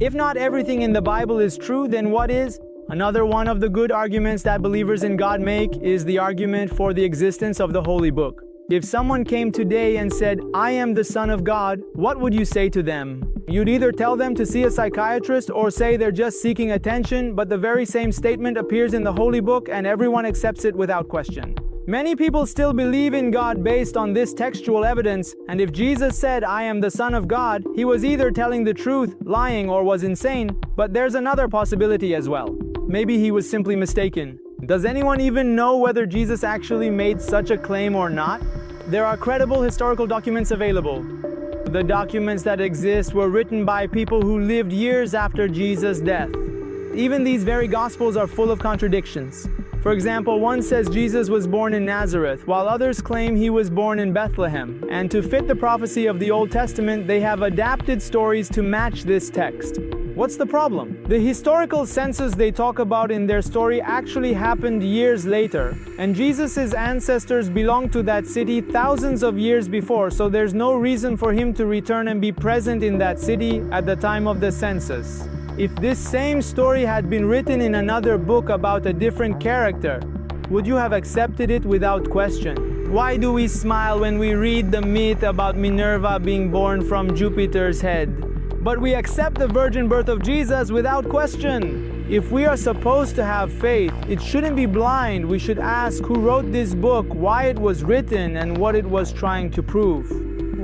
If not everything in the Bible is true, then what is? Another one of the good arguments that believers in God make is the argument for the existence of the Holy Book. If someone came today and said, "I am the Son of God," what would you say to them? You'd either tell them to see a psychiatrist or say they're just seeking attention, but the very same statement appears in the Holy Book and everyone accepts it without question. Many people still believe in God based on this textual evidence, and if Jesus said, "I am the Son of God," he was either telling the truth, lying, or was insane. But there's another possibility as well. Maybe he was simply mistaken. Does anyone even know whether Jesus actually made such a claim or not? There are credible historical documents available. The documents that exist were written by people who lived years after Jesus' death. Even these very Gospels are full of contradictions. For example, one says Jesus was born in Nazareth, while others claim he was born in Bethlehem. And to fit the prophecy of the Old Testament, they have adapted stories to match this text. What's the problem? The historical census they talk about in their story actually happened years later, and Jesus' ancestors belonged to that city thousands of years before, so there's no reason for him to return and be present in that city at the time of the census. If this same story had been written in another book about a different character, would you have accepted it without question? Why do we smile when we read the myth about Minerva being born from Jupiter's head? But we accept the virgin birth of Jesus without question. If we are supposed to have faith, it shouldn't be blind. We should ask who wrote this book, why it was written, and what it was trying to prove.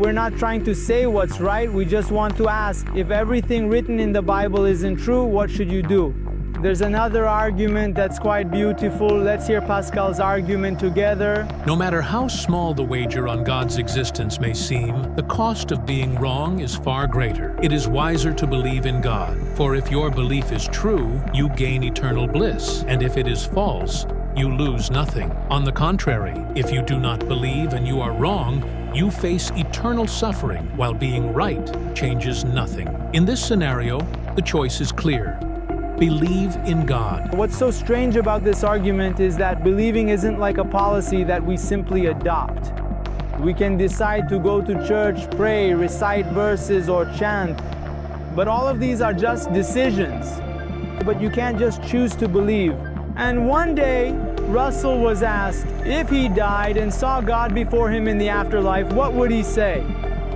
We're not trying to say what's right, we just want to ask, if everything written in the Bible isn't true, what should you do? There's another argument that's quite beautiful. Let's hear Pascal's argument together. No matter how small the wager on God's existence may seem, the cost of being wrong is far greater. It is wiser to believe in God, for if your belief is true, you gain eternal bliss, and if it is false, you lose nothing. On the contrary, if you do not believe and you are wrong, you face eternal suffering, while being right changes nothing. In this scenario, the choice is clear. Believe in God. What's so strange about this argument is that believing isn't like a policy that we simply adopt. We can decide to go to church, pray, recite verses, or chant, but all of these are just decisions. But you can't just choose to believe. And one day, Russell was asked, if he died and saw God before him in the afterlife, what would he say?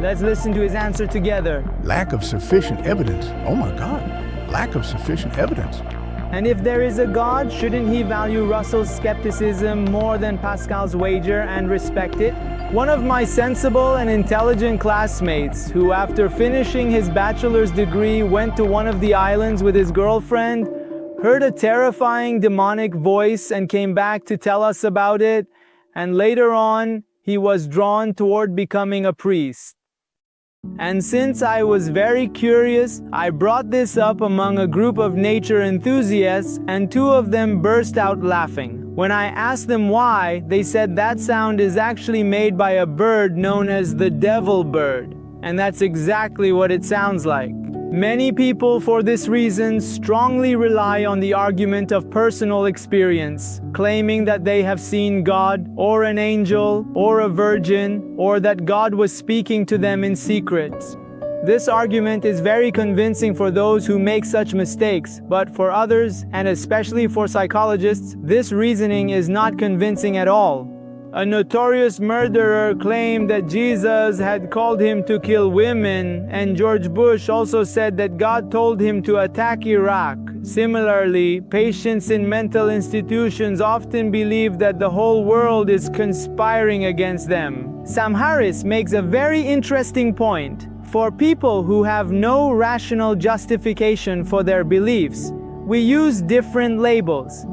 Let's listen to his answer together. Lack of sufficient evidence. Oh my God. Lack of sufficient evidence. And if there is a God, shouldn't he value Russell's skepticism more than Pascal's wager and respect it? One of my sensible and intelligent classmates, who after finishing his bachelor's degree went to one of the islands with his girlfriend, heard a terrifying demonic voice and came back to tell us about it, and later on, he was drawn toward becoming a priest. And since I was very curious, I brought this up among a group of nature enthusiasts, and two of them burst out laughing. When I asked them why, they said that sound is actually made by a bird known as the devil bird. And that's exactly what it sounds like. Many people, for this reason, strongly rely on the argument of personal experience, claiming that they have seen God, or an angel, or a virgin, or that God was speaking to them in secret. This argument is very convincing for those who make such mistakes, but for others, and especially for psychologists, this reasoning is not convincing at all. A notorious murderer claimed that Jesus had called him to kill women, and George Bush also said that God told him to attack Iraq. Similarly, patients in mental institutions often believe that the whole world is conspiring against them. Sam Harris makes a very interesting point. For people who have no rational justification for their beliefs, we use different labels.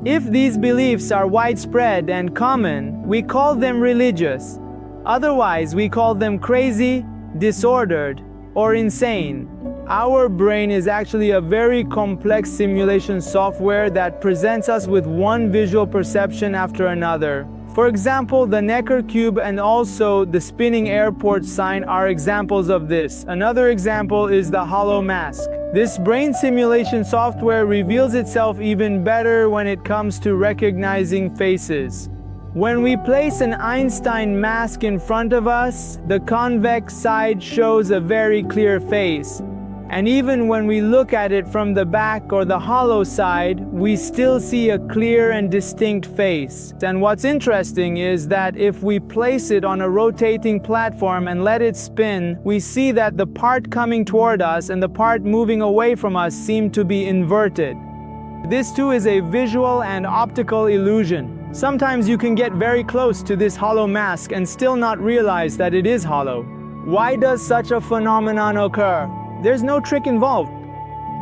If these beliefs are widespread and common, we call them religious. Otherwise, we call them crazy, disordered, or insane. Our brain is actually a very complex simulation software that presents us with one visual perception after another. For example, the Necker cube and also the spinning airport sign are examples of this. Another example is the hollow mask. This brain simulation software reveals itself even better when it comes to recognizing faces. When we place an Einstein mask in front of us, the convex side shows a very clear face. And even when we look at it from the back or the hollow side, we still see a clear and distinct face. And what's interesting is that if we place it on a rotating platform and let it spin, we see that the part coming toward us and the part moving away from us seem to be inverted. This too is a visual and optical illusion. Sometimes you can get very close to this hollow mask and still not realize that it is hollow. Why does such a phenomenon occur? There's no trick involved.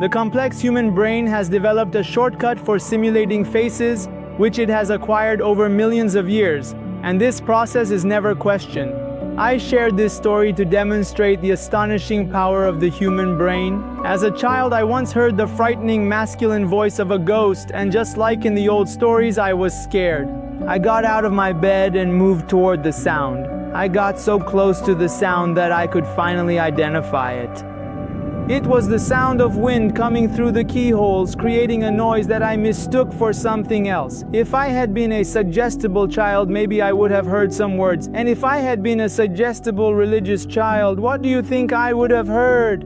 The complex human brain has developed a shortcut for simulating faces, which it has acquired over millions of years, and this process is never questioned. I shared this story to demonstrate the astonishing power of the human brain. As a child, I once heard the frightening masculine voice of a ghost, and just like in the old stories, I was scared. I got out of my bed and moved toward the sound. I got so close to the sound that I could finally identify it. It was the sound of wind coming through the keyholes, creating a noise that I mistook for something else. If I had been a suggestible child, maybe I would have heard some words. And if I had been a suggestible religious child, what do you think I would have heard?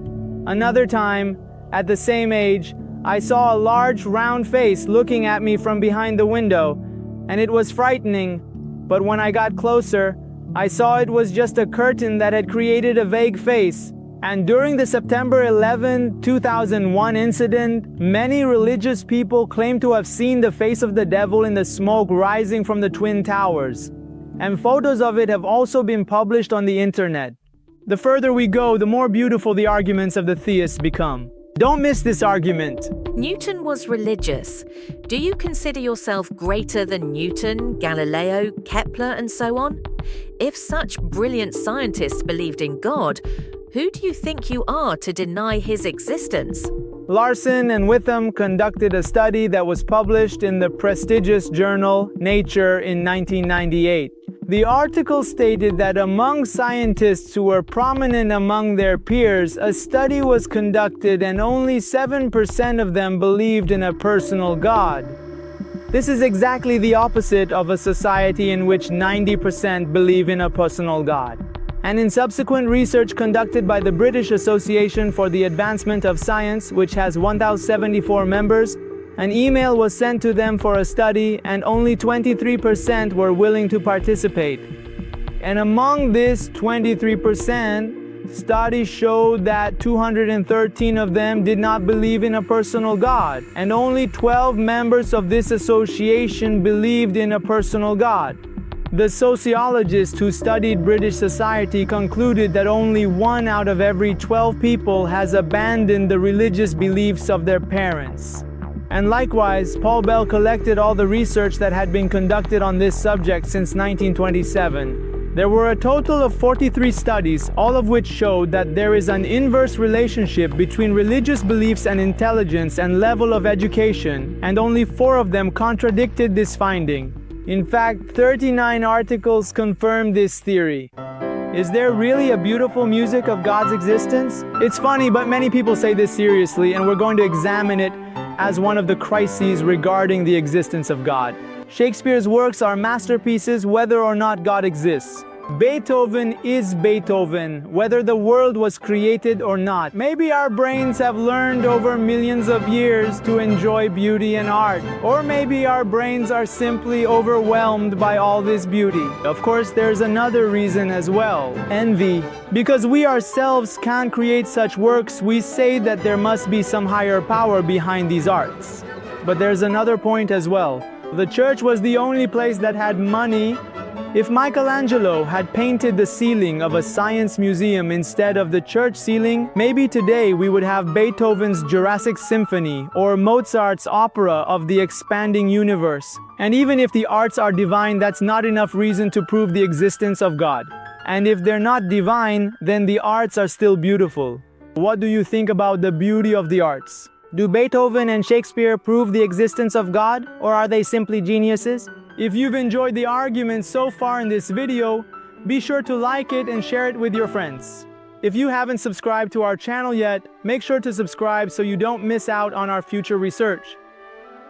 Another time, at the same age, I saw a large round face looking at me from behind the window, and it was frightening. But when I got closer, I saw it was just a curtain that had created a vague face. And during the September 11, 2001 incident, many religious people claim to have seen the face of the devil in the smoke rising from the Twin Towers. And photos of it have also been published on the internet. The further we go, the more beautiful the arguments of the theists become. Don't miss this argument. Newton was religious. Do you consider yourself greater than Newton, Galileo, Kepler, and so on? If such brilliant scientists believed in God, who do you think you are to deny his existence? Larson and Witham conducted a study that was published in the prestigious journal Nature in 1998. The article stated that among scientists who were prominent among their peers, a study was conducted and only 7% of them believed in a personal God. This is exactly the opposite of a society in which 90% believe in a personal God. And in subsequent research conducted by the British Association for the Advancement of Science, which has 1,074 members, an email was sent to them for a study, and only 23% were willing to participate. And among this 23%, studies showed that 213 of them did not believe in a personal God, and only 12 members of this association believed in a personal God. The sociologists who studied British society concluded that only 1 out of every 12 people has abandoned the religious beliefs of their parents. And likewise, Paul Bell collected all the research that had been conducted on this subject since 1927. There were a total of 43 studies, all of which showed that there is an inverse relationship between religious beliefs and intelligence and level of education, and only 4 of them contradicted this finding. In fact, 39 articles confirm this theory. Is there really a beautiful music of God's existence? It's funny, but many people say this seriously, and we're going to examine it as one of the crises regarding the existence of God. Shakespeare's works are masterpieces whether or not God exists. Beethoven is Beethoven, whether the world was created or not. Maybe our brains have learned over millions of years to enjoy beauty and art. Or maybe our brains are simply overwhelmed by all this beauty. Of course, there's another reason as well: envy. Because we ourselves can't create such works, we say that there must be some higher power behind these arts. But there's another point as well. The church was the only place that had money. If Michelangelo had painted the ceiling of a science museum instead of the church ceiling, maybe today we would have Beethoven's Jurassic Symphony or Mozart's opera of the expanding universe. And even if the arts are divine, that's not enough reason to prove the existence of God. And if they're not divine, then the arts are still beautiful. What do you think about the beauty of the arts? Do Beethoven and Shakespeare prove the existence of God, or are they simply geniuses? If you've enjoyed the argument so far in this video, be sure to like it and share it with your friends. If you haven't subscribed to our channel yet, make sure to subscribe so you don't miss out on our future research.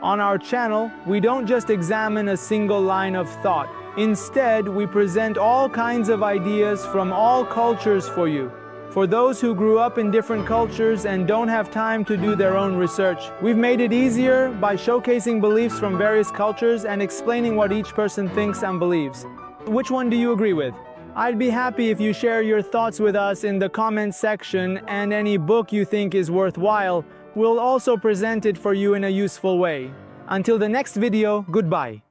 On our channel, we don't just examine a single line of thought. Instead, we present all kinds of ideas from all cultures for you. For those who grew up in different cultures and don't have time to do their own research, we've made it easier by showcasing beliefs from various cultures and explaining what each person thinks and believes. Which one do you agree with? I'd be happy if you share your thoughts with us in the comments section, and any book you think is worthwhile, we'll also present it for you in a useful way. Until the next video, goodbye.